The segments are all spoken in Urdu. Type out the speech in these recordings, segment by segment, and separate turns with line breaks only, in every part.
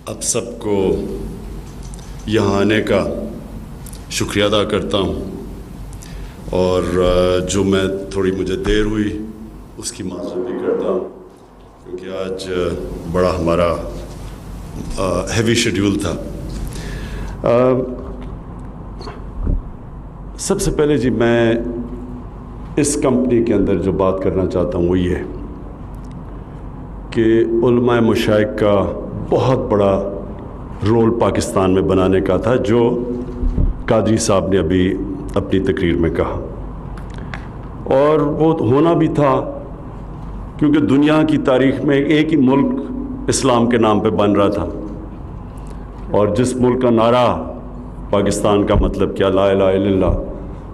آپ سب کو یہاں آنے کا شکریہ ادا کرتا ہوں، اور جو میں تھوڑی مجھے دیر ہوئی اس کی معذرت بھی کرتا ہوں، کیونکہ آج بڑا ہمارا ہیوی شیڈیول تھا۔ سب سے پہلے جی میں اس کمپنی کے اندر جو بات کرنا چاہتا ہوں وہ یہ ہے کہ علماء مشائخ کا بہت بڑا رول پاکستان میں بنانے کا تھا، جو قادری صاحب نے ابھی اپنی تقریر میں کہا، اور وہ ہونا بھی تھا کیونکہ دنیا کی تاریخ میں ایک ہی ملک اسلام کے نام پہ بن رہا تھا، اور جس ملک کا نعرہ پاکستان کا مطلب کیا، لا الہ الا اللہ،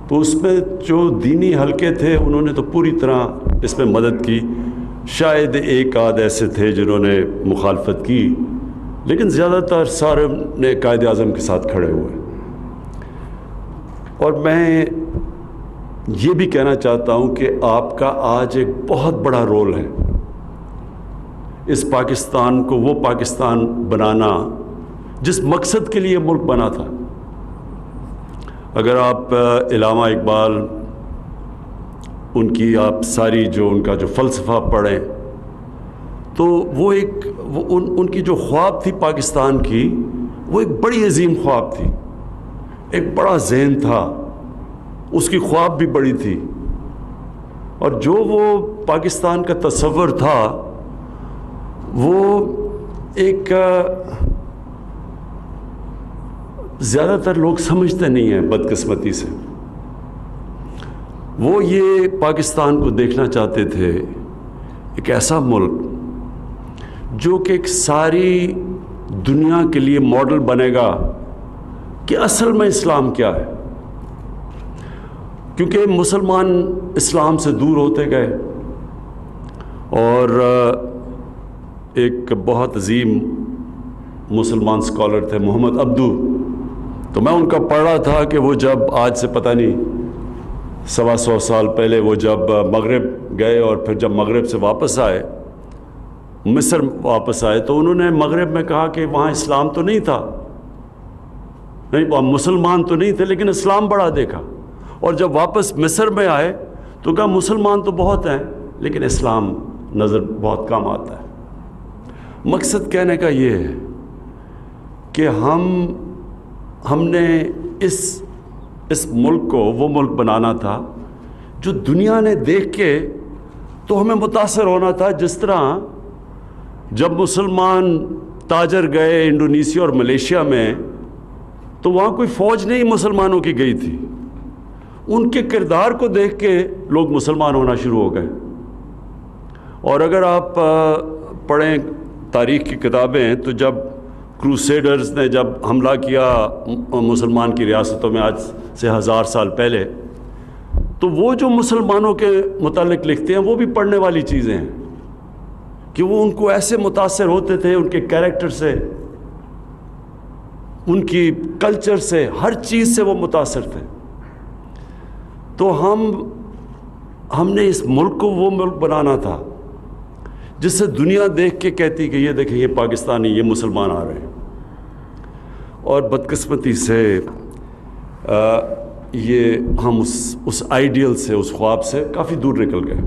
تو اس میں جو دینی حلقے تھے انہوں نے تو پوری طرح اس میں مدد کی۔ شاید ایک آدھ ایسے تھے جنہوں نے مخالفت کی، لیکن زیادہ تر سارے نے قائد اعظم کے ساتھ کھڑے ہوئے۔ اور میں یہ بھی کہنا چاہتا ہوں کہ آپ کا آج ایک بہت بڑا رول ہے اس پاکستان کو وہ پاکستان بنانا جس مقصد کے لیے ملک بنا تھا۔ اگر آپ علامہ اقبال ان کی آپ ساری جو ان کا جو فلسفہ پڑھیں تو وہ ان کی جو خواب تھی پاکستان کی، وہ ایک بڑی عظیم خواب تھی، ایک بڑا ذہن تھا، اس کی خواب بھی بڑی تھی، اور جو وہ پاکستان کا تصور تھا وہ ایک زیادہ تر لوگ سمجھتے نہیں ہیں بدقسمتی سے۔ وہ یہ پاکستان کو دیکھنا چاہتے تھے ایک ایسا ملک جو کہ ایک ساری دنیا کے لیے ماڈل بنے گا کہ اصل میں اسلام کیا ہے، کیونکہ مسلمان اسلام سے دور ہوتے گئے۔ اور ایک بہت عظیم مسلمان سکالر تھے محمد عبدو، تو میں ان کا پڑھ رہا تھا کہ وہ جب آج سے پتہ نہیں 125 سال پہلے وہ جب مغرب گئے اور پھر جب مغرب سے واپس آئے، مصر واپس آئے، تو انہوں نے مغرب میں کہا کہ وہاں اسلام تو نہیں تھا، نہیں وہاں مسلمان تو نہیں تھے، لیکن اسلام بڑا دیکھا، اور جب واپس مصر میں آئے تو کہا مسلمان تو بہت ہیں لیکن اسلام نظر بہت کم آتا ہے۔ مقصد کہنے کا یہ ہے کہ ہم نے اس ملک کو وہ ملک بنانا تھا جو دنیا نے دیکھ کے تو ہمیں متاثر ہونا تھا، جس طرح جب مسلمان تاجر گئے انڈونیشیا اور ملیشیا میں تو وہاں کوئی فوج نہیں مسلمانوں کی گئی تھی، ان کے کردار کو دیکھ کے لوگ مسلمان ہونا شروع ہو گئے۔ اور اگر آپ پڑھیں تاریخ کی کتابیں تو جب کروسیڈرز نے جب حملہ کیا مسلمان کی ریاستوں میں آج سے 1000 سال پہلے، تو وہ جو مسلمانوں کے متعلق لکھتے ہیں وہ بھی پڑھنے والی چیزیں ہیں کہ وہ ان کو ایسے متاثر ہوتے تھے، ان کے کیریکٹر سے، ان کی کلچر سے، ہر چیز سے وہ متاثر تھے۔ تو ہم نے اس ملک کو وہ ملک بنانا تھا جس سے دنیا دیکھ کے کہتی کہ یہ دیکھیں یہ پاکستانی، یہ مسلمان آ رہے ہیں۔ اور بدقسمتی سے یہ ہم اس آئیڈیل سے، اس خواب سے کافی دور نکل گئے۔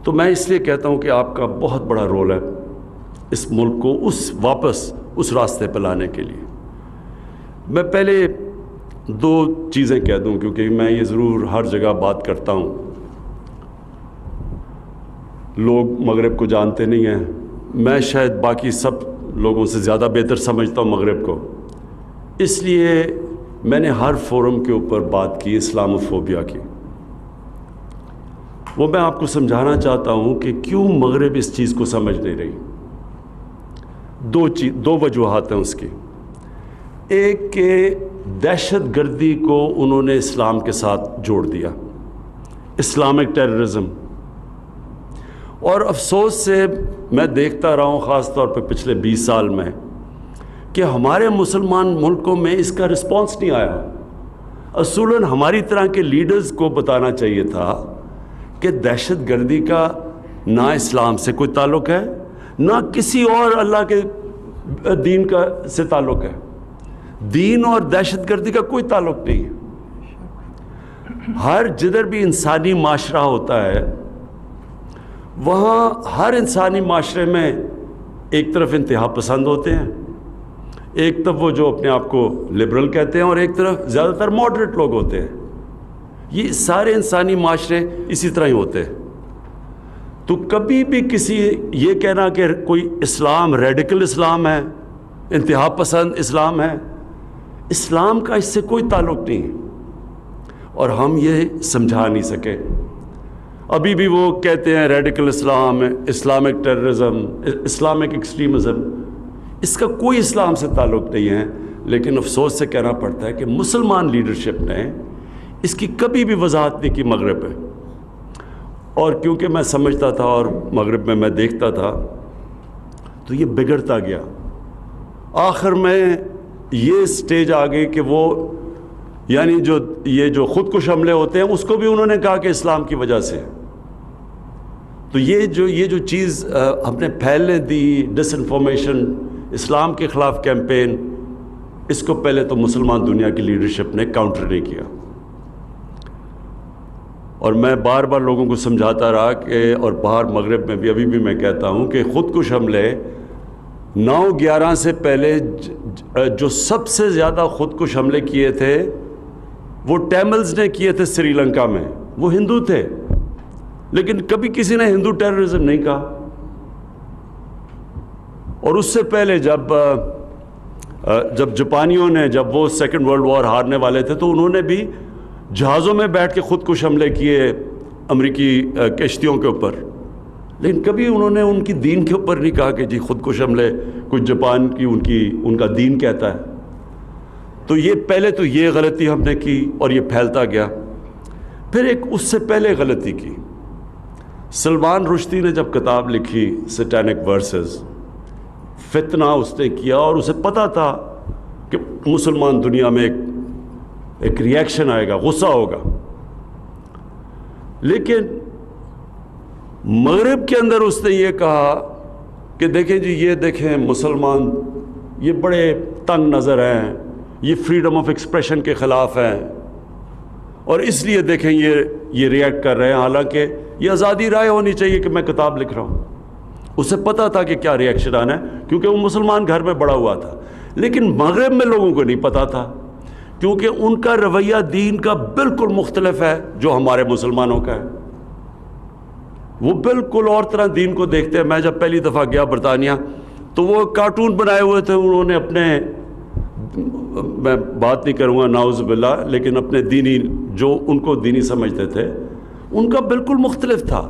تو میں اس لیے کہتا ہوں کہ آپ کا بہت بڑا رول ہے اس ملک کو واپس اس راستے پہ لانے کے لیے۔ میں پہلے 2 چیزیں کہہ دوں، کیونکہ میں یہ ضرور ہر جگہ بات کرتا ہوں، لوگ مغرب کو جانتے نہیں ہیں، میں شاید باقی سب لوگوں سے زیادہ بہتر سمجھتا ہوں مغرب کو، اس لیے میں نے ہر فورم کے اوپر بات کی اسلاموفوبیا کی۔ وہ میں آپ کو سمجھانا چاہتا ہوں کہ کیوں مغرب اس چیز کو سمجھ نہیں رہی۔ 2 وجوہات ہیں اس کی۔ ایک کہ دہشت گردی کو انہوں نے اسلام کے ساتھ جوڑ دیا، اسلامک ٹیررزم، اور افسوس سے میں دیکھتا رہا ہوں خاص طور پہ پچھلے 20 سال میں کہ ہمارے مسلمان ملکوں میں اس کا رسپانس نہیں آیا۔ اصولاً ہماری طرح کے لیڈرز کو بتانا چاہیے تھا کہ دہشت گردی کا نہ اسلام سے کوئی تعلق ہے، نہ کسی اور اللہ کے دین کا سے تعلق ہے. دین اور دہشت گردی کا کوئی تعلق نہیں ہے. ہر جدھر بھی انسانی معاشرہ ہوتا ہے وہاں ہر انسانی معاشرے میں ایک طرف انتہا پسند ہوتے ہیں, ایک طرف وہ جو اپنے آپ کو لبرل کہتے ہیں, اور ایک طرف زیادہ تر ماڈریٹ لوگ ہوتے ہیں. یہ سارے انسانی معاشرے اسی طرح ہی ہوتے ہیں. تو کبھی بھی کسی یہ کہنا کہ کوئی اسلام ریڈیکل اسلام ہے, انتہا پسند اسلام ہے, اسلام کا اس سے کوئی تعلق نہیں ہے, اور ہم یہ سمجھا نہیں سکے. ابھی بھی وہ کہتے ہیں ریڈیکل اسلام, اسلامک ٹیررزم, اسلامک ایکسٹریمزم, اس کا کوئی اسلام سے تعلق نہیں ہے. لیکن افسوس سے کہنا پڑتا ہے کہ مسلمان لیڈرشپ نے اس کی کبھی بھی وضاحت نہیں کی مغرب میں. اور کیونکہ میں سمجھتا تھا اور مغرب میں دیکھتا تھا تو یہ بگڑتا گیا. آخر میں یہ سٹیج آ گئی کہ وہ یعنی یہ جو خودکش حملے ہوتے ہیں اس کو بھی انہوں نے کہا کہ اسلام کی وجہ سے. تو یہ جو چیز ہم نے پھیلنے دی, ڈس انفارمیشن, اسلام کے خلاف کیمپین, اس کو پہلے تو مسلمان دنیا کی لیڈرشپ نے کاؤنٹر نہیں کیا. اور میں بار بار لوگوں کو سمجھاتا رہا کہ, اور باہر مغرب میں بھی ابھی بھی میں کہتا ہوں کہ خودکش حملے 9/11 سے پہلے جو سب سے زیادہ خودکش حملے کیے تھے وہ ٹیملز نے کیے تھے سری لنکا میں. وہ ہندو تھے لیکن کبھی کسی نے ہندو ٹیررزم نہیں کہا. اور اس سے پہلے جب جاپانیوں نے, جب وہ سیکنڈ ورلڈ وار ہارنے والے تھے تو انہوں نے بھی جہازوں میں بیٹھ کے خودکش حملے کیے امریکی کشتیوں کے اوپر, لیکن کبھی انہوں نے ان کی دین کے اوپر نہیں کہا کہ جی خودکش حملے کچھ جاپان کی ان کا دین کہتا ہے. تو یہ پہلے تو یہ غلطی ہم نے کی اور یہ پھیلتا گیا. پھر ایک اس سے پہلے غلطی کی, سلمان رشدی نے جب کتاب لکھی سیٹینک ورسز, فتنہ اس نے کیا اور اسے پتا تھا کہ مسلمان دنیا میں ایک ریاکشن آئے گا, غصہ ہوگا. لیکن مغرب کے اندر اس نے یہ کہا کہ دیکھیں جی, یہ دیکھیں مسلمان یہ بڑے تنگ نظر ہیں, یہ فریڈم آف ایکسپریشن کے خلاف ہیں, اور اس لیے دیکھیں یہ ریئیکٹ کر رہے ہیں, حالانکہ یہ آزادی رائے ہونی چاہیے کہ میں کتاب لکھ رہا ہوں. اسے پتا تھا کہ کیا ریئیکشن آنا ہے کیونکہ وہ مسلمان گھر میں بڑا ہوا تھا. لیکن مغرب میں لوگوں کو نہیں پتا تھا کیونکہ ان کا رویہ دین کا بالکل مختلف ہے جو ہمارے مسلمانوں کا ہے. وہ بالکل اور طرح دین کو دیکھتے ہیں. میں جب پہلی دفعہ گیا برطانیہ تو وہ کارٹون بنائے ہوئے تھے انہوں نے اپنے, میں بات نہیں کروں گا نعوذ باللہ, لیکن اپنے دینی جو ان کو دینی سمجھتے تھے ان کا بالکل مختلف تھا.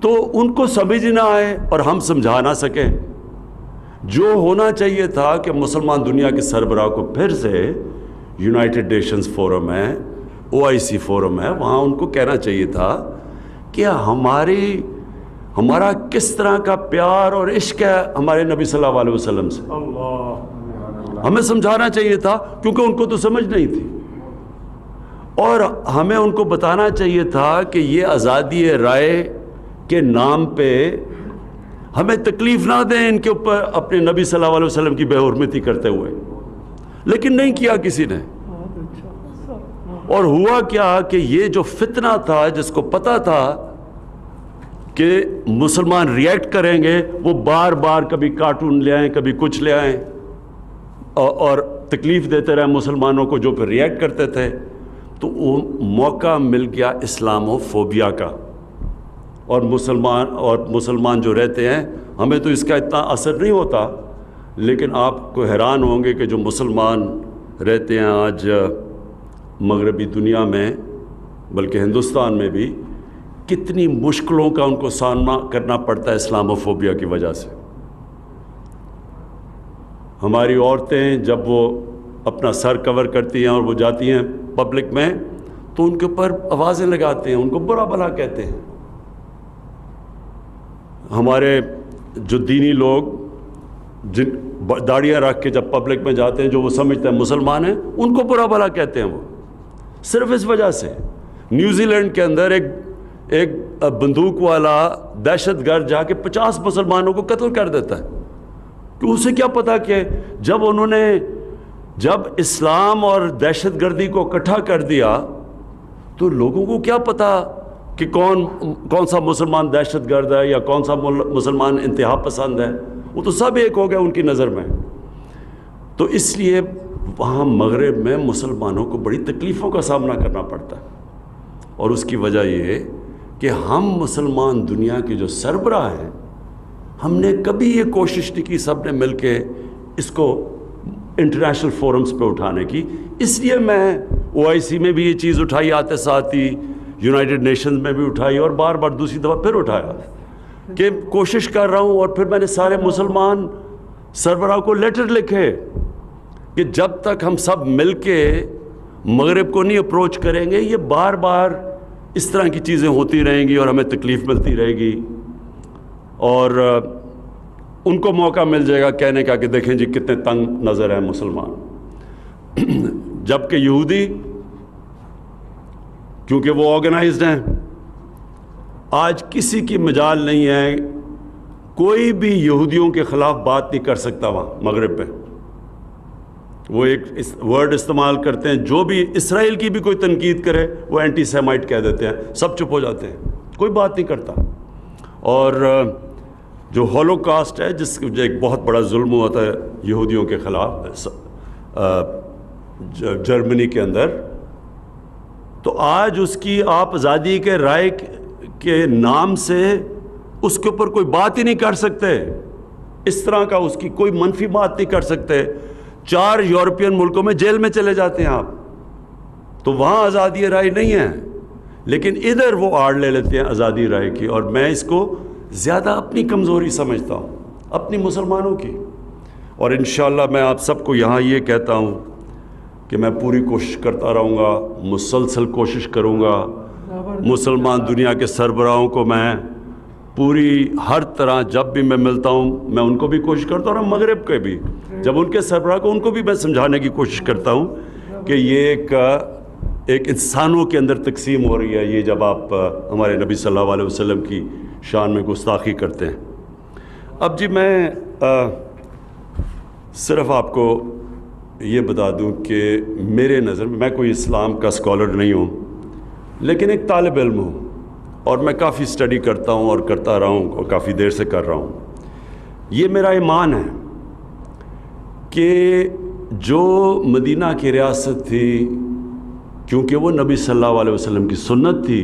تو ان کو سمجھ نہ آئے اور ہم سمجھا نہ سکیں. جو ہونا چاہیے تھا کہ مسلمان دنیا کے سربراہ کو پھر سے یونائٹڈ نیشنز فورم ہے, OIC فورم ہے, وہاں ان کو کہنا چاہیے تھا کہ ہمارا کس طرح کا پیار اور عشق ہے ہمارے نبی صلی اللہ علیہ وسلم سے. ہمیں سمجھانا چاہیے تھا کیونکہ ان کو تو سمجھ نہیں تھی, اور ہمیں ان کو بتانا چاہیے تھا کہ یہ آزادی رائے کے نام پہ ہمیں تکلیف نہ دیں ان کے اوپر اپنے نبی صلی اللہ علیہ وسلم کی بے حرمتی کرتے ہوئے. لیکن نہیں کیا کسی نے. اور ہوا کیا کہ یہ جو فتنہ تھا, جس کو پتا تھا کہ مسلمان ریئیکٹ کریں گے, وہ بار بار کبھی کارٹون لے آئیں کبھی کچھ لے آئیں اور تکلیف دیتے رہے مسلمانوں کو جو پھر ریئیکٹ کرتے تھے. تو وہ موقع مل گیا اسلامو فوبیا کا. اور مسلمان جو رہتے ہیں, ہمیں تو اس کا اتنا اثر نہیں ہوتا, لیکن آپ کو حیران ہوں گے کہ جو مسلمان رہتے ہیں آج مغربی دنیا میں, بلکہ ہندوستان میں بھی, کتنی مشکلوں کا ان کو سامنا کرنا پڑتا ہے اسلامو فوبیا کی وجہ سے. ہماری عورتیں جب وہ اپنا سر کور کرتی ہیں اور وہ جاتی ہیں پبلک میں تو ان کے اوپر آوازیں لگاتے ہیں, ان کو برا بھلا کہتے ہیں. ہمارے جو دینی لوگ جن داڑیاں رکھ کے جب پبلک میں جاتے ہیں, جو وہ سمجھتے ہیں مسلمان ہیں, ان کو برا بھلا کہتے ہیں. وہ صرف اس وجہ سے. نیوزی لینڈ کے اندر ایک بندوق والا دہشت گرد جا کے 50 مسلمانوں کو قتل کر دیتا ہے, کہ اسے کیا پتا کہ جب اسلام اور دہشت گردی کو اکٹھا کر دیا تو لوگوں کو کیا پتا کہ کون سا مسلمان دہشت گرد ہے یا کون سا مسلمان انتہا پسند ہے. وہ تو سب ایک ہو گئے ان کی نظر میں. تو اس لیے وہاں مغرب میں مسلمانوں کو بڑی تکلیفوں کا سامنا کرنا پڑتا ہے, اور اس کی وجہ یہ ہے کہ ہم مسلمان دنیا کے جو سربراہ ہیں, ہم نے کبھی یہ کوشش نہیں کی سب نے مل کے اس کو انٹرنیشنل فورمز پہ اٹھانے کی. اس لیے میں OIC میں بھی یہ چیز اٹھائی, آتے ساتھ ہی یونائٹڈ نیشنز میں بھی اٹھائی, اور بار بار دوسری دفعہ پھر اٹھایا کہ کوشش کر رہا ہوں. اور پھر میں نے سارے مسلمان سربراہ کو لیٹر لکھے کہ جب تک ہم سب مل کے مغرب کو نہیں اپروچ کریں گے, یہ بار بار اس طرح کی چیزیں ہوتی رہیں گی اور ہمیں تکلیف ملتی رہے گی, اور ان کو موقع مل جائے گا کہنے کا کہ دیکھیں جی کتنے تنگ نظر ہیں مسلمان. جبکہ یہودی کیونکہ وہ آرگنائزڈ ہیں, آج کسی کی مجال نہیں ہے, کوئی بھی یہودیوں کے خلاف بات نہیں کر سکتا وہاں مغرب پہ. وہ ایک ورڈ استعمال کرتے ہیں, جو بھی اسرائیل کی بھی کوئی تنقید کرے وہ اینٹی سیمائٹ کہہ دیتے ہیں, سب چپ ہو جاتے ہیں, کوئی بات نہیں کرتا. اور جو ہولوکاسٹ ہے, جس جو ایک بہت بڑا ظلم ہوا تھا یہودیوں کے خلاف جرمنی کے اندر, تو آج اس کی آپ آزادی کے رائے کے نام سے اس کے اوپر کوئی بات ہی نہیں کر سکتے, اس طرح کا اس کی کوئی منفی بات نہیں کر سکتے. 4 یورپین ملکوں میں جیل میں چلے جاتے ہیں آپ, تو وہاں آزادی رائے نہیں ہے, لیکن ادھر وہ آڑ لے لیتے ہیں آزادی رائے کی. اور میں اس کو زیادہ اپنی کمزوری سمجھتا ہوں, اپنی مسلمانوں کی. اور انشاءاللہ میں آپ سب کو یہاں یہ کہتا ہوں کہ میں پوری کوشش کرتا رہوں گا, مسلسل کوشش کروں گا. مسلمان دنیا کے سربراہوں کو میں پوری ہر طرح جب بھی میں ملتا ہوں میں ان کو بھی کوشش کرتا ہوں, اور مغرب کے بھی جب ان کے سربراہ کو ان کو بھی میں سمجھانے کی کوشش کرتا ہوں کہ یہ ایک انسانوں کے اندر تقسیم ہو رہی ہے یہ, جب آپ ہمارے نبی صلی اللہ علیہ وسلم کی شان میں گستاخی کرتے ہیں. اب جی میں صرف آپ کو یہ بتا دوں کہ میرے نظر میں کوئی اسلام کا اسکالر نہیں ہوں, لیکن ایک طالب علم ہوں, اور میں کافی اسٹڈی کرتا ہوں اور کرتا رہا ہوں, اور کافی دیر سے کر رہا ہوں. یہ میرا ایمان ہے کہ جو مدینہ کی ریاست تھی, کیونکہ وہ نبی صلی اللہ علیہ وسلم کی سنت تھی,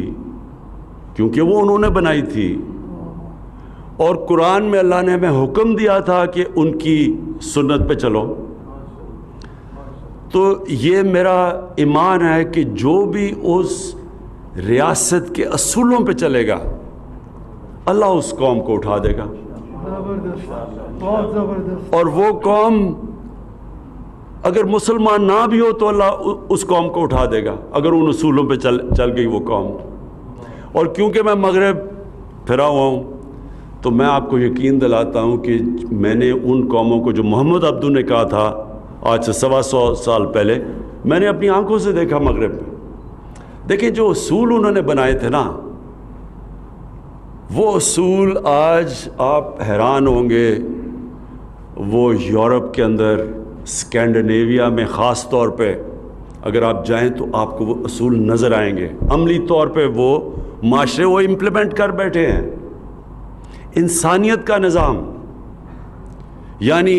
کیونکہ وہ انہوں نے بنائی تھی, اور قرآن میں اللہ نے ہمیں حکم دیا تھا کہ ان کی سنت پہ چلو, تو یہ میرا ایمان ہے کہ جو بھی اس ریاست کے اصولوں پہ چلے گا اللہ اس قوم کو اٹھا دے گا. اور وہ قوم اگر مسلمان نہ بھی ہو تو اللہ اس قوم کو اٹھا دے گا اگر ان اصولوں پہ چل گئی وہ قوم. اور کیونکہ میں مغرب پھرا ہوا ہوں تو میں آپ کو یقین دلاتا ہوں کہ میں نے ان قوموں کو جو محمد عبدو نے کہا تھا آج سے 125 سال پہلے, میں نے اپنی آنکھوں سے دیکھا مغرب میں. دیکھیں جو اصول انہوں نے بنائے تھے نا, وہ اصول آج آپ حیران ہوں گے. وہ یورپ کے اندر, اسکینڈینیویا میں خاص طور پہ اگر آپ جائیں تو آپ کو وہ اصول نظر آئیں گے. عملی طور پہ وہ معاشرے وہ امپلیمنٹ کر بیٹھے ہیں. انسانیت کا نظام, یعنی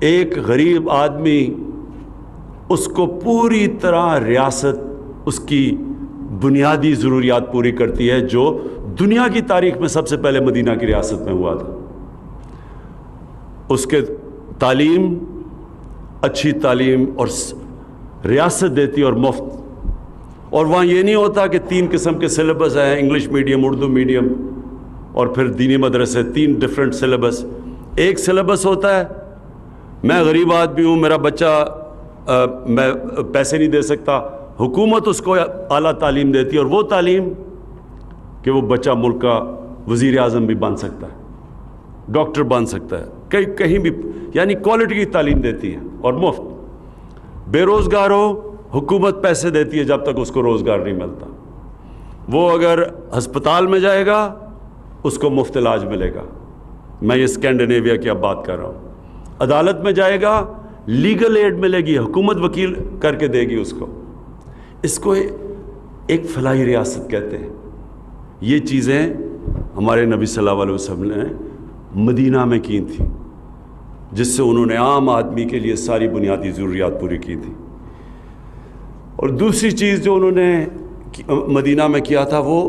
ایک غریب آدمی, اس کو پوری طرح ریاست اس کی بنیادی ضروریات پوری کرتی ہے, جو دنیا کی تاریخ میں سب سے پہلے مدینہ کی ریاست میں ہوا تھا. اس کے تعلیم, اچھی تعلیم اور ریاست دیتی اور مفت. اور وہاں یہ نہیں ہوتا کہ 3 قسم کے سلیبس ہیں, انگلش میڈیم, اردو میڈیم اور پھر دینی مدرسے, 3 ڈفرینٹ سلیبس. ایک سلیبس ہوتا ہے, میں غریب آدمی ہوں, میرا بچہ میں پیسے نہیں دے سکتا, حکومت اس کو اعلیٰ تعلیم دیتی ہے, اور وہ تعلیم کہ وہ بچہ ملک کا وزیر اعظم بھی بن سکتا ہے, ڈاکٹر بن سکتا ہے, کہیں بھی, یعنی کوالٹی کی تعلیم دیتی ہے اور مفت. بے روزگار ہو, حکومت پیسے دیتی ہے جب تک اس کو روزگار نہیں ملتا. وہ اگر ہسپتال میں جائے گا اس کو مفت علاج ملے گا, میں یہ اسکینڈینیویا کی اب بات کر رہا ہوں. عدالت میں جائے گا, لیگل ایڈ ملے گی, حکومت وکیل کر کے دے گی اس کو. اس کو ایک فلاحی ریاست کہتے ہیں. یہ چیزیں ہمارے نبی صلی اللہ علیہ وسلم نے مدینہ میں کی تھیں, جس سے انہوں نے عام آدمی کے لیے ساری بنیادی ضروریات پوری کی تھی. اور دوسری چیز جو انہوں نے مدینہ میں کیا تھا وہ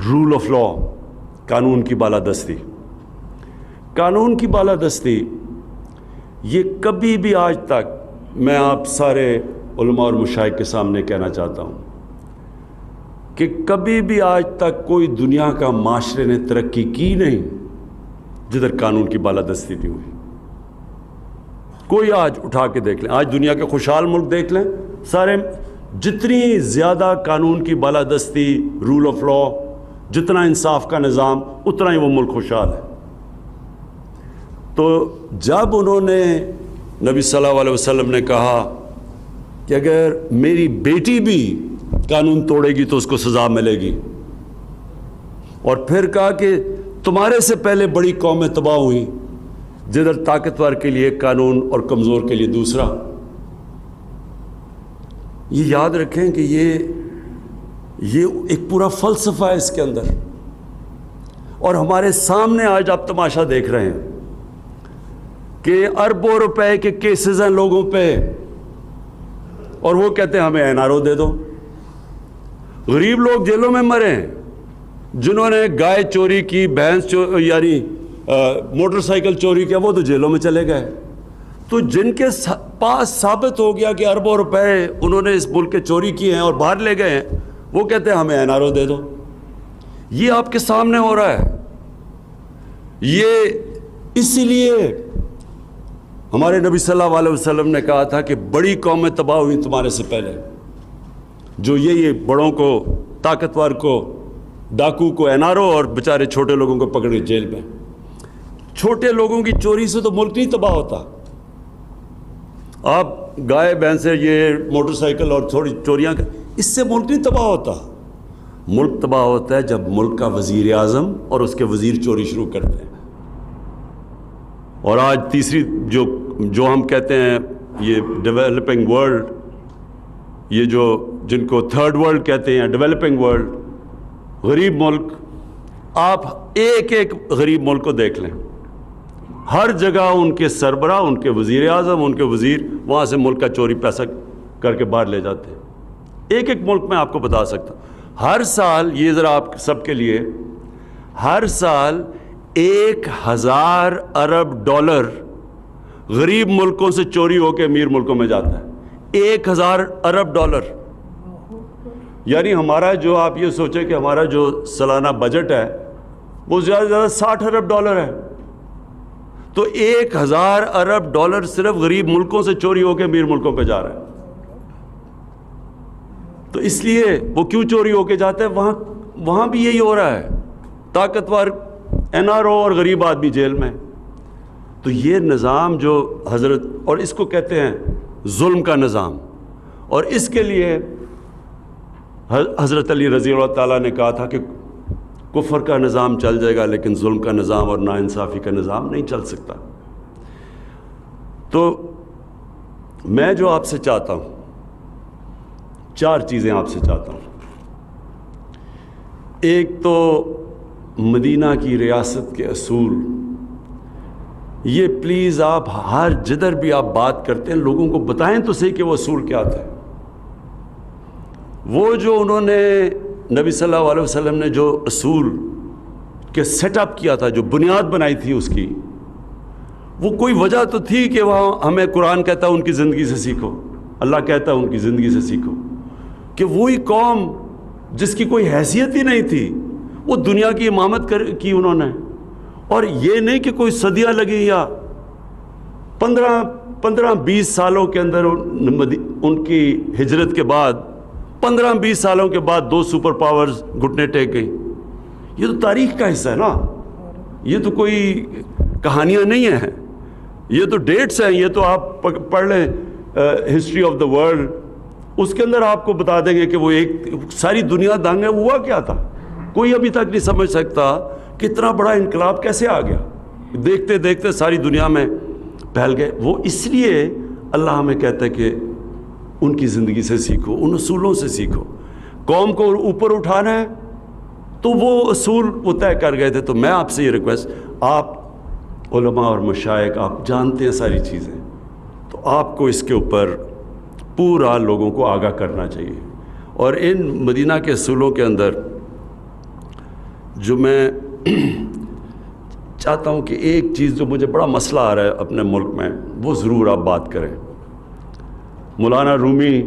رول آف لا, قانون کی بالادستی. قانون کی بالادستی یہ کبھی بھی آج تک, میں آپ سارے علماء اور مشائخ کے سامنے کہنا چاہتا ہوں کہ کبھی بھی آج تک کوئی دنیا کا معاشرے نے ترقی کی نہیں جدھر قانون کی بالادستی نہیں ہوئی. کوئی آج اٹھا کے دیکھ لیں, آج دنیا کے خوشحال ملک دیکھ لیں, سارے جتنی زیادہ قانون کی بالادستی, رول آف لا, جتنا انصاف کا نظام, اتنا ہی وہ ملک خوشحال ہے. تو جب انہوں نے نبی صلی اللہ علیہ وسلم نے کہا کہ اگر میری بیٹی بھی قانون توڑے گی تو اس کو سزا ملے گی, اور پھر کہا کہ تمہارے سے پہلے بڑی قومیں تباہ ہوئیں جدھر طاقتور کے لیے قانون اور کمزور کے لیے دوسرا. یہ یاد رکھیں کہ یہ ایک پورا فلسفہ ہے اس کے اندر. اور ہمارے سامنے آج آپ تماشا دیکھ رہے ہیں کہ اربوں روپے کے کیسز ہیں لوگوں پہ, اور وہ کہتے ہیں ہمیں این آر او دے دو. غریب لوگ جیلوں میں مرے ہیں, جنہوں نے گائے چوری کی, بھینس یعنی موٹر سائیکل چوری کیا, وہ تو جیلوں میں چلے گئے. تو جن کے پاس ثابت ہو گیا کہ اربوں روپے انہوں نے اس ملک کے چوری کیے ہیں اور باہر لے گئے ہیں, وہ کہتے ہیں ہمیں این آر او دے دو. یہ آپ کے سامنے ہو رہا ہے. یہ اسی لیے ہمارے نبی صلی اللہ علیہ وسلم نے کہا تھا کہ بڑی قومیں تباہ ہوئی تمہارے سے پہلے, جو یہ بڑوں کو, طاقتور کو, ڈاکو کو این آر او, اور بیچارے چھوٹے لوگوں کو پکڑ کے جیل میں. چھوٹے لوگوں کی چوری سے تو ملک نہیں تباہ ہوتا. آپ گائے بھینس, یہ موٹر سائیکل اور تھوڑی چوریاں, اس سے ملک نہیں تباہ ہوتا. ملک تباہ ہوتا ہے جب ملک کا وزیر اعظم اور اس کے وزیر چوری شروع کرتے ہیں. اور آج تیسری جو ہم کہتے ہیں یہ ڈیولپنگ ورلڈ, یہ جو جن کو تھرڈ ورلڈ کہتے ہیں, ڈیولپنگ ورلڈ, غریب ملک, آپ ایک ایک غریب ملک کو دیکھ لیں, ہر جگہ ان کے سربراہ, ان کے وزیر اعظم, ان کے وزیر وہاں سے ملک کا چوری پیسہ کر کے باہر لے جاتے ہیں. ایک ایک ملک میں آپ کو بتا سکتا ہوں. ہر سال, یہ ذرا آپ سب کے لیے, ہر سال 1000 ارب ڈالر غریب ملکوں سے چوری ہو کے امیر ملکوں میں جاتا ہے. 1000 ارب ڈالر. یعنی ہمارا جو, آپ یہ سوچیں کہ ہمارا جو سالانہ بجٹ ہے وہ زیادہ سے زیادہ 60 ارب ڈالر ہے. تو 1000 ارب ڈالر صرف غریب ملکوں سے چوری ہو کے امیر ملکوں پہ جا رہا ہے. تو اس لیے وہ کیوں چوری ہو کے جاتے ہیں؟ وہاں بھی یہی ہو رہا ہے, طاقتور این آر او اور غریب آدمی جیل میں. تو یہ نظام جو حضرت, اور اس کو کہتے ہیں ظلم کا نظام, اور اس کے لیے حضرت علی رضی اللہ تعالیٰ نے کہا تھا کہ کفر کا نظام چل جائے گا لیکن ظلم کا نظام اور ناانصافی کا نظام نہیں چل سکتا. تو میں جو آپ سے چاہتا ہوں, 4 چیزیں آپ سے چاہتا ہوں. ایک تو مدینہ کی ریاست کے اصول, یہ پلیز آپ ہر جدھر بھی آپ بات کرتے ہیں لوگوں کو بتائیں تو صحیح کہ وہ اصول کیا تھے. وہ جو انہوں نے نبی صلی اللہ علیہ وسلم نے جو اصول کے سیٹ اپ کیا تھا, جو بنیاد بنائی تھی اس کی, وہ کوئی وجہ تو تھی کہ وہاں ہمیں قرآن کہتا ہے ان کی زندگی سے سیکھو, اللہ کہتا ہے ان کی زندگی سے سیکھو, کہ وہی قوم جس کی کوئی حیثیت ہی نہیں تھی وہ دنیا کی امامت کی انہوں نے. اور یہ نہیں کہ کوئی صدیاں لگی, یا 15-20 سالوں کے اندر ان کی ہجرت کے بعد 15-20 سالوں کے بعد 2 سپر پاورز گھٹنے ٹیک گئیں. یہ تو تاریخ کا حصہ ہے نا, یہ تو کوئی کہانیاں نہیں ہیں, یہ تو ڈیٹس ہیں. یہ تو آپ پڑھ لیں ہسٹری آف دا ورلڈ, اس کے اندر آپ کو بتا دیں گے کہ وہ ایک ساری دنیا دنگ ہوا کیا تھا. کوئی ابھی تک نہیں سمجھ سکتا کہ اتنا بڑا انقلاب کیسے آ گیا. دیکھتے دیکھتے ساری دنیا میں پھیل گئے. وہ اس لیے اللہ ہمیں کہتا ہے کہ ان کی زندگی سے سیکھو, ان اصولوں سے سیکھو. قوم کو اوپر اٹھانا ہے تو وہ اصول وہ طے کر گئے تھے. تو میں آپ سے یہ ریکویسٹ, آپ علماء اور مشائخ آپ جانتے ہیں ساری چیزیں, تو آپ کو اس کے اوپر پورا لوگوں کو آگاہ کرنا چاہیے. اور ان مدینہ کے اصولوں کے اندر جو میں چاہتا ہوں کہ ایک چیز جو مجھے بڑا مسئلہ آ رہا ہے اپنے ملک میں, وہ ضرور آپ بات کریں. مولانا رومی,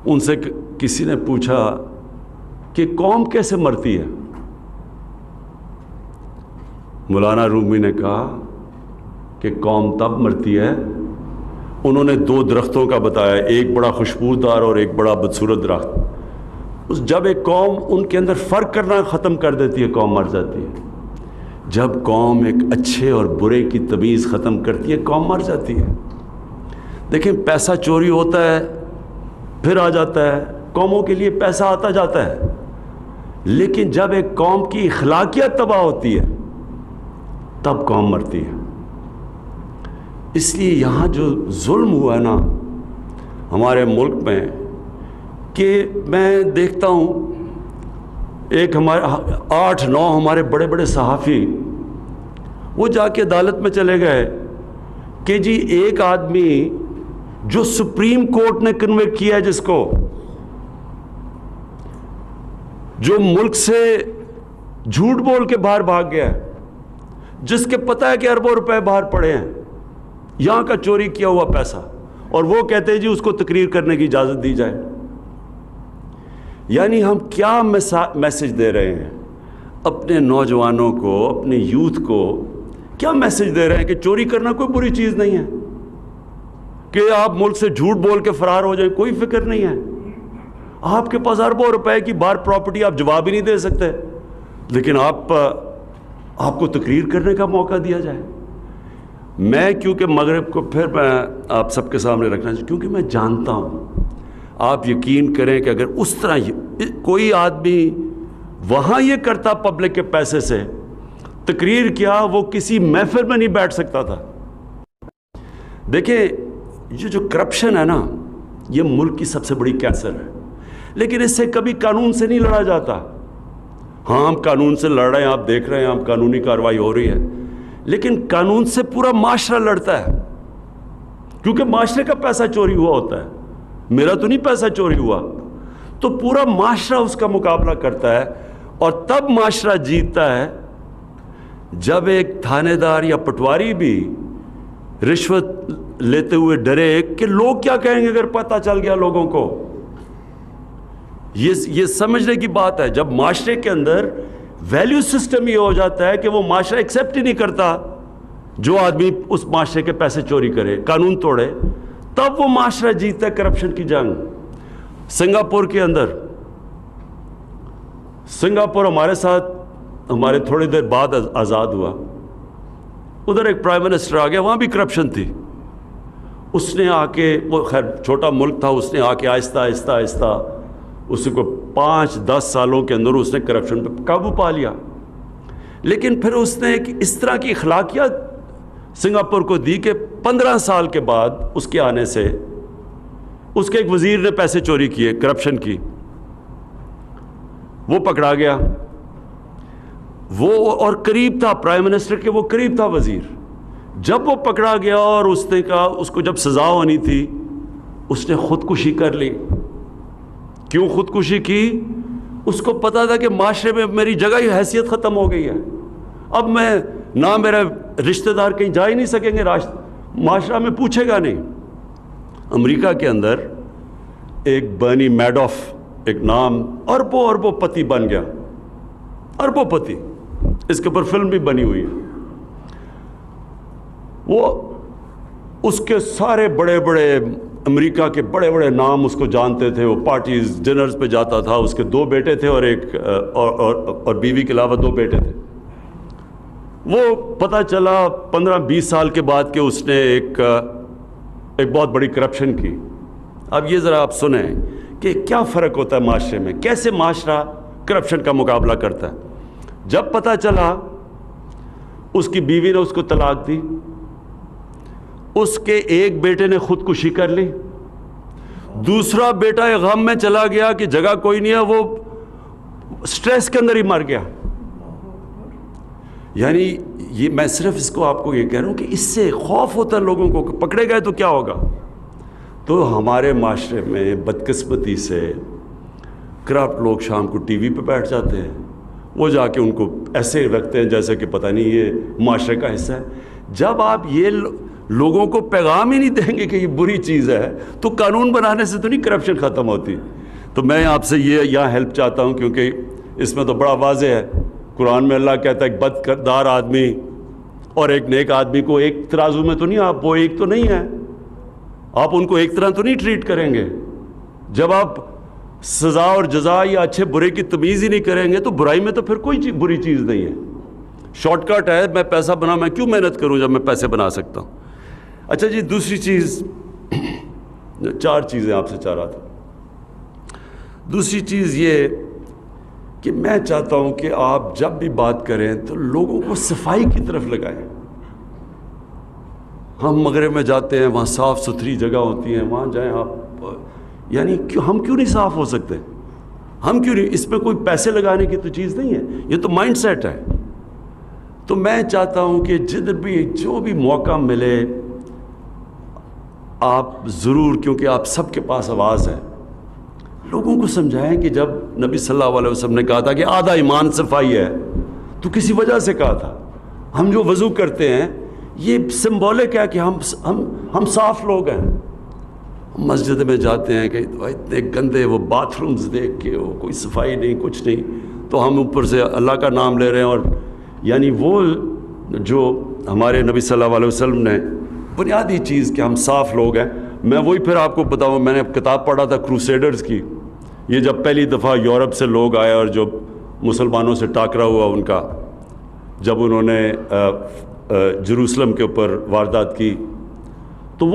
ان سے کسی نے پوچھا کہ قوم کیسے مرتی ہے؟ مولانا رومی نے کہا کہ قوم تب مرتی ہے, انہوں نے 2 درختوں کا بتایا, ایک بڑا خوشبودار اور ایک بڑا بدصورت درخت. جب ایک قوم ان کے اندر فرق کرنا ختم کر دیتی ہے, قوم مر جاتی ہے. جب قوم ایک اچھے اور برے کی تمیز ختم کرتی ہے, قوم مر جاتی ہے. دیکھیں, پیسہ چوری ہوتا ہے پھر آ جاتا ہے, قوموں کے لیے پیسہ آتا جاتا ہے, لیکن جب ایک قوم کی اخلاقیات تباہ ہوتی ہے تب قوم مرتی ہے. اس لیے یہاں جو ظلم ہوا ہے نا ہمارے ملک میں, کہ میں دیکھتا ہوں ایک ہمارے 8-9 ہمارے بڑے بڑے صحافی وہ جا کے عدالت میں چلے گئے کہ جی ایک آدمی جو سپریم کورٹ نے کنوکٹ کیا ہے, جس کو جو ملک سے جھوٹ بول کے باہر بھاگ گیا ہے, جس کے پتہ ہے کہ اربوں روپے باہر پڑے ہیں, یہاں کا چوری کیا ہوا پیسہ, اور وہ کہتے ہیں جی اس کو تقریر کرنے کی اجازت دی جائے. یعنی ہم کیا میسج دے رہے ہیں اپنے نوجوانوں کو, اپنے یوتھ کو کیا میسج دے رہے ہیں کہ چوری کرنا کوئی بری چیز نہیں ہے, کہ آپ ملک سے جھوٹ بول کے فرار ہو جائیں, کوئی فکر نہیں ہے. آپ کے پاس اربوں روپے کی باہر پراپرٹی, آپ جواب ہی نہیں دے سکتے, لیکن آپ کو تقریر کرنے کا موقع دیا جائے. میں کیونکہ مغرب کو پھر میں آپ سب کے سامنے رکھنا چاہیے, کیونکہ میں جانتا ہوں, آپ یقین کریں کہ اگر اس طرح کوئی آدمی وہاں یہ کرتا پبلک کے پیسے سے تقریر کیا, وہ کسی محفل میں نہیں بیٹھ سکتا تھا. دیکھیں, یہ جو کرپشن ہے نا, یہ ملک کی سب سے بڑی کینسر ہے, لیکن اس سے کبھی قانون سے نہیں لڑا جاتا. ہاں, ہم قانون سے لڑ رہے ہیں, آپ دیکھ رہے ہیں, ہم قانونی کارروائی ہو رہی ہے, لیکن قانون سے پورا معاشرہ لڑتا ہے, کیونکہ معاشرے کا پیسہ چوری ہوا ہوتا ہے, میرا تو نہیں پیسہ چوری ہوا. تو پورا معاشرہ اس کا مقابلہ کرتا ہے, اور تب معاشرہ جیتتا ہے جب ایک تھانے دار یا پٹواری بھی رشوت لیتے ہوئے ڈرے کہ لوگ کیا کہیں گے اگر پتہ چل گیا لوگوں کو. یہ سمجھنے کی بات ہے. جب معاشرے کے اندر ویلیو سسٹم یہ ہو جاتا ہے کہ وہ معاشرہ ایکسیپٹ ہی نہیں کرتا جو آدمی اس معاشرے کے پیسے چوری کرے, قانون توڑے, تب وہ معاشرہ جیتا ہے کرپشن کی جنگ. سنگاپور کے اندر, سنگاپور ہمارے ساتھ ہمارے تھوڑی دیر بعد آزاد ہوا, ادھر ایک پرائم منسٹر آ گیا, وہاں بھی کرپشن تھی. اس نے آ کے, وہ خیر چھوٹا ملک تھا, اس نے آ کے آہستہ آہستہ آہستہ اس کو 5-10 سالوں کے اندر اس نے کرپشن پہ قابو پا لیا. لیکن پھر اس نے ایک اس طرح کی اخلاقیات سنگاپور کو دی کہ 15 سال کے بعد اس کے آنے سے اس کے ایک وزیر نے پیسے چوری کیے کرپشن کی, وہ پکڑا گیا. وہ اور قریب تھا پرائم منسٹر کے, وہ قریب تھا وزیر. جب وہ پکڑا گیا اور اس نے کہا, اس کو جب سزا ہونی تھی, اس نے خودکشی کر لی. کیوں خودکشی کی؟ اس کو پتا تھا کہ معاشرے میں میری جگہ ہی حیثیت ختم ہو گئی ہے, اب میں نہ میرا رشتہ دار کہیں جا ہی نہیں سکیں گے, معاشرہ میں پوچھے گا نہیں. امریکہ کے اندر ایک برنی میڈوف, ایک نام, اربوں پتی بن گیا, اربوں پتی. اس کے اوپر فلم بھی بنی ہوئی ہے. وہ اس کے سارے بڑے بڑے امریکہ کے بڑے بڑے نام اس کو جانتے تھے, وہ پارٹیز ڈنرز پہ جاتا تھا. اس کے 2 بیٹے تھے اور ایک اور بیوی کے علاوہ 2 بیٹے تھے. وہ پتہ چلا 15-20 سال کے بعد کہ اس نے ایک بہت بڑی کرپشن کی. اب یہ ذرا آپ سنیں کہ کیا فرق ہوتا ہے معاشرے میں, کیسے معاشرہ کرپشن کا مقابلہ کرتا ہے. جب پتہ چلا اس کی بیوی نے اس کو طلاق دی، اس کے ایک بیٹے نے خودکشی کر لی، دوسرا بیٹا غم میں چلا گیا کہ جگہ کوئی نہیں ہے، وہ سٹریس کے اندر ہی مر گیا۔ یعنی یہ میں صرف اس کو آپ کو یہ کہہ رہا ہوں کہ اس سے خوف ہوتا ہے لوگوں کو کہ پکڑے گئے تو کیا ہوگا۔ تو ہمارے معاشرے میں بدقسمتی سے کرپٹ لوگ شام کو ٹی وی پہ بیٹھ جاتے ہیں، وہ جا کے ان کو ایسے رکھتے ہیں جیسے کہ پتہ نہیں یہ معاشرے کا حصہ ہے۔ جب آپ یہ لوگوں کو پیغام ہی نہیں دیں گے کہ یہ بری چیز ہے تو قانون بنانے سے تو نہیں کرپشن ختم ہوتی۔ تو میں آپ سے یہ یہاں ہیلپ چاہتا ہوں، کیونکہ اس میں تو بڑا واضح ہے، قرآن میں اللہ کہتا ہے ایک بد کردار آدمی اور ایک نیک آدمی کو ایک ترازو میں تو نہیں، آپ وہ ایک تو نہیں ہے، آپ ان کو ایک طرح تو نہیں ٹریٹ کریں گے۔ جب آپ سزا اور جزا یا اچھے برے کی تمیز ہی نہیں کریں گے تو برائی میں تو پھر کوئی بری چیز نہیں ہے۔ شارٹ کٹ ہے، میں پیسہ بنا، میں کیوں محنت کروں جب میں پیسے بنا سکتا ہوں۔ اچھا جی، دوسری چیز، 4 چیزیں آپ سے چاہ رہا تھا۔ دوسری چیز یہ کہ میں چاہتا ہوں کہ آپ جب بھی بات کریں تو لوگوں کو صفائی کی طرف لگائیں۔ ہم مغرب میں جاتے ہیں، وہاں صاف ستھری جگہ ہوتی ہیں، وہاں جائیں آپ، یعنی ہم کیوں نہیں صاف ہو سکتے؟ ہم کیوں نہیں؟ اس پہ کوئی پیسے لگانے کی تو چیز نہیں ہے، یہ تو مائنڈ سیٹ ہے۔ تو میں چاہتا ہوں کہ جدھر بھی جو بھی موقع ملے آپ ضرور، کیونکہ آپ سب کے پاس آواز ہے، لوگوں کو سمجھائیں کہ جب نبی صلی اللہ علیہ وسلم نے کہا تھا کہ آدھا ایمان صفائی ہے تو کسی وجہ سے کہا تھا۔ ہم جو وضو کرتے ہیں یہ سمبولک ہے کہ ہم صاف لوگ ہیں۔ مسجد میں جاتے ہیں کہ اتنے گندے وہ باتھ رومز دیکھ کے وہ کوئی صفائی نہیں، کچھ نہیں، تو ہم اوپر سے اللہ کا نام لے رہے ہیں۔ اور یعنی وہ جو ہمارے نبی صلی اللہ علیہ وسلم نے بنیادی چیز کہ ہم صاف لوگ ہیں، میں وہی پھر آپ کو بتاؤں، میں نے کتاب پڑھا تھا کروسیڈرز کی، یہ جب پہلی دفعہ یورپ سے لوگ آئے اور جو مسلمانوں سے ٹاکرا ہوا ان کا، جب انہوں نے جروسلم کے اوپر واردات کی، تو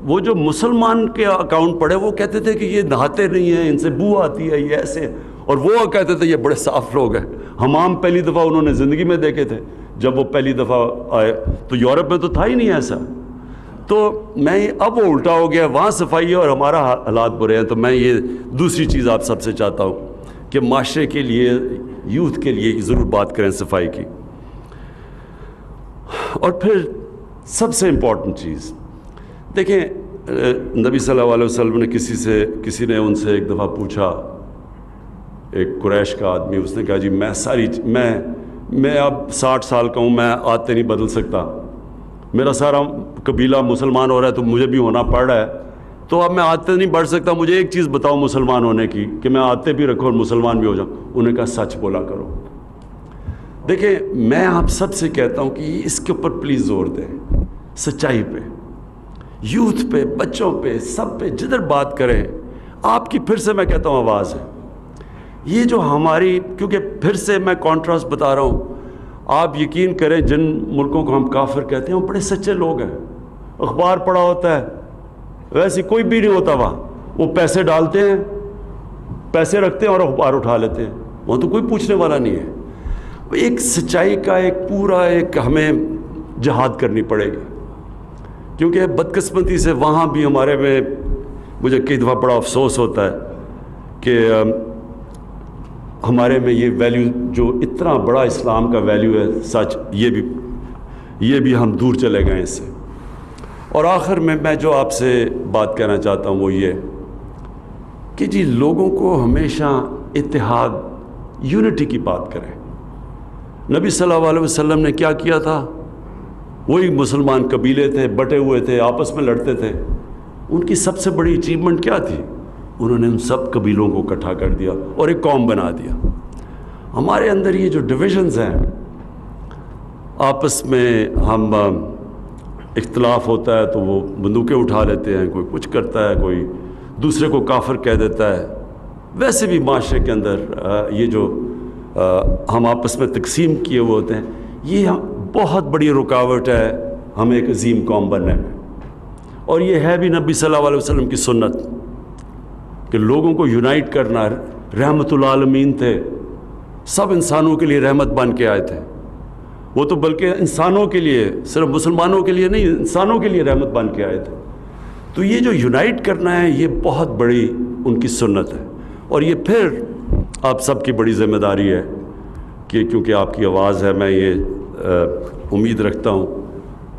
وہ جو مسلمان کے اکاؤنٹ پڑھے وہ کہتے تھے کہ یہ نہاتے نہیں ہیں، ان سے بو آتی ہے، یہ ایسے، اور وہ کہتے تھے یہ بڑے صاف لوگ ہیں۔ حمام پہلی دفعہ انہوں نے زندگی میں دیکھے تھے جب وہ پہلی دفعہ آئے، تو یورپ میں تو تھا ہی نہیں ایسا۔ تو میں اب وہ الٹا ہو گیا، وہاں صفائی ہے اور ہمارا حالات برے ہیں۔ تو میں یہ دوسری چیز آپ سب سے چاہتا ہوں کہ معاشرے کے لیے، یوتھ کے لیے ضرور بات کریں صفائی کی۔ اور پھر سب سے امپورٹنٹ چیز دیکھیں، نبی صلی اللہ علیہ وسلم نے کسی نے ان سے ایک دفعہ پوچھا، ایک قریش کا آدمی، اس نے کہا جی میں اب 60 سال کا ہوں، میں عادتیں نہیں بدل سکتا، میرا سارا قبیلہ مسلمان ہو رہا ہے تو مجھے بھی ہونا پڑ رہا ہے، تو اب میں عادتیں نہیں بڑھ سکتا، مجھے ایک چیز بتاؤ مسلمان ہونے کی کہ میں عادتیں بھی رکھوں اور مسلمان بھی ہو جاؤں۔ انہوں نے کہا سچ بولا کرو۔ دیکھیں میں آپ سب سے کہتا ہوں کہ اس کے اوپر پلیز زور دیں، سچائی پہ، یوتھ پہ، بچوں پہ، سب پہ، جدھر بات کریں آپ کی پھر سے میں کہتا ہوں آواز ہے۔ یہ جو ہماری، کیونکہ پھر سے میں کانٹراسٹ بتا رہا ہوں، آپ یقین کریں جن ملکوں کو ہم کافر کہتے ہیں وہ بڑے سچے لوگ ہیں، اخبار پڑھا ہوتا ہے، ویسے کوئی بھی نہیں ہوتا وہاں، وہ پیسے ڈالتے ہیں، پیسے رکھتے ہیں اور اخبار اٹھا لیتے ہیں، وہاں تو کوئی پوچھنے والا نہیں ہے۔ ایک سچائی کا ایک پورا ایک ہمیں جہاد کرنی پڑے گی، کیونکہ بدقسمتی سے وہاں بھی ہمارے میں، مجھے کئی دفعہ بڑا افسوس ہوتا ہے کہ ہمارے میں یہ ویلیو جو اتنا بڑا اسلام کا ویلیو ہے سچ، یہ بھی ہم دور چلے گئے اس سے۔ اور آخر میں جو آپ سے بات کہنا چاہتا ہوں وہ یہ کہ جی لوگوں کو ہمیشہ اتحاد، یونٹی کی بات کریں۔ نبی صلی اللہ علیہ وسلم نے کیا کیا تھا؟ وہی مسلمان قبیلے تھے، بٹے ہوئے تھے، آپس میں لڑتے تھے، ان کی سب سے بڑی اچیومنٹ کیا تھی؟ انہوں نے ان سب قبیلوں کو اکٹھا کر دیا اور ایک قوم بنا دیا۔ ہمارے اندر یہ جو ڈویژنز ہیں، آپس میں ہم اختلاف ہوتا ہے تو وہ بندوقیں اٹھا لیتے ہیں، کوئی کچھ کرتا ہے، کوئی دوسرے کو کافر کہہ دیتا ہے۔ ویسے بھی معاشرے کے اندر یہ جو ہم آپس میں تقسیم کیے ہوئے ہوتے ہیں، یہ بہت بڑی رکاوٹ ہے ہمیں ایک عظیم قوم بننے میں۔ اور یہ ہے بھی نبی صلی اللہ علیہ وسلم کی سنت کہ لوگوں کو یونائٹ کرنا۔ رحمت العالمین تھے، سب انسانوں کے لیے رحمت بن کے آئے تھے، وہ تو بلکہ انسانوں کے لیے، صرف مسلمانوں کے لیے نہیں، انسانوں کے لیے رحمت بن کے آئے تھے. تو یہ جو یونائٹ کرنا ہے یہ بہت بڑی ان کی سنت ہے، اور یہ پھر آپ سب کی بڑی ذمہ داری ہے کہ کیونکہ آپ کی آواز ہے، میں یہ امید رکھتا ہوں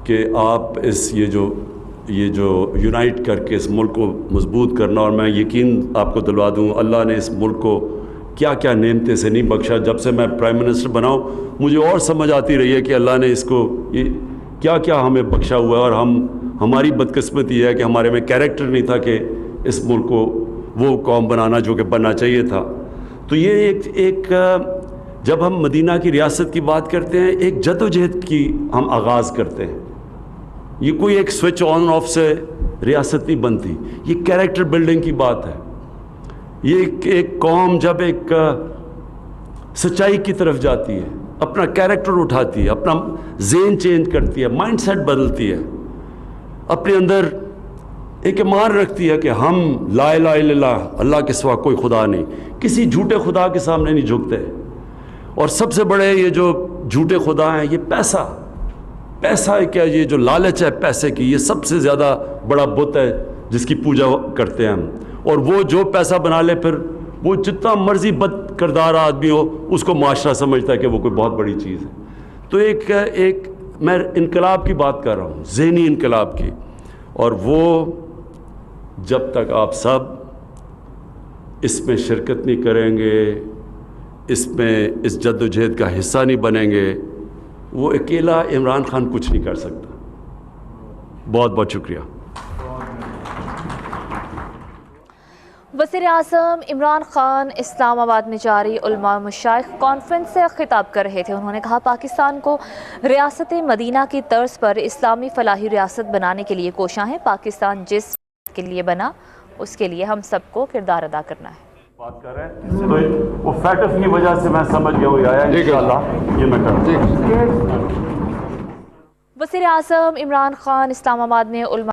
کہ آپ یہ جو یونائٹ کر کے اس ملک کو مضبوط کرنا. اور میں یقین آپ کو دلوا دوں، اللہ نے اس ملک کو کیا کیا نعمتیں سے نہیں بخشا. جب سے میں پرائم منسٹر بنا ہوں مجھے اور سمجھ آتی رہی ہے کہ اللہ نے اس کو یہ کیا کیا ہمیں بخشا ہوا ہے. اور ہماری بدقسمت یہ ہے کہ ہمارے میں کیریکٹر نہیں تھا کہ اس ملک کو وہ قوم بنانا جو کہ بننا چاہیے تھا. تو یہ ایک جب ہم مدینہ کی ریاست کی بات کرتے ہیں، ایک جد و جہد کی ہم آغاز کرتے ہیں. یہ کوئی ایک سوئچ آن آف سے ریاست نہیں بنتی، یہ کیریکٹر بلڈنگ کی بات ہے. یہ ایک قوم جب ایک سچائی کی طرف جاتی ہے، اپنا کیریکٹر اٹھاتی ہے، اپنا ذہن چینج کرتی ہے، مائنڈ سیٹ بدلتی ہے، اپنے اندر ایک ایمان رکھتی ہے کہ ہم لا الہ الا اللہ، اللہ کے سوا کوئی خدا نہیں، کسی جھوٹے خدا کے سامنے نہیں جھکتے. اور سب سے بڑے یہ جو جھوٹے خدا ہیں، یہ پیسہ ہے. کیا یہ جو لالچ ہے پیسے کی، یہ سب سے زیادہ بڑا بت ہے جس کی پوجا کرتے ہیں ہم. اور وہ جو پیسہ بنا لے، پھر وہ جتنا مرضی بد کردار آدمی ہو اس کو معاشرہ سمجھتا ہے کہ وہ کوئی بہت بڑی چیز ہے. تو ایک میں انقلاب کی بات کر رہا ہوں، ذہنی انقلاب کی. اور وہ جب تک آپ سب اس میں شرکت نہیں کریں گے، اس جد و جہد کا حصہ نہیں بنیں گے، وہ اکیلا عمران خان کچھ نہیں کر سکتا. بہت بہت شکریہ.
وزیر اعظم عمران خان اسلام آباد میں جاری علماء مشائخ کانفرنس سے خطاب کر رہے تھے. انہوں نے کہا پاکستان کو ریاست مدینہ کی طرز پر اسلامی فلاحی ریاست بنانے کے لیے کوشاں ہیں. پاکستان جس کے لیے بنا اس کے لیے ہم سب کو کردار ادا کرنا ہے.
بات کر رہے ہیں تو وہ فیکٹس کی وجہ سے میں سمجھ گیا وہ آیا انشاءاللہ یہ میں کروں.
وزیر اعظم عمران خان اسلام آباد میں علماء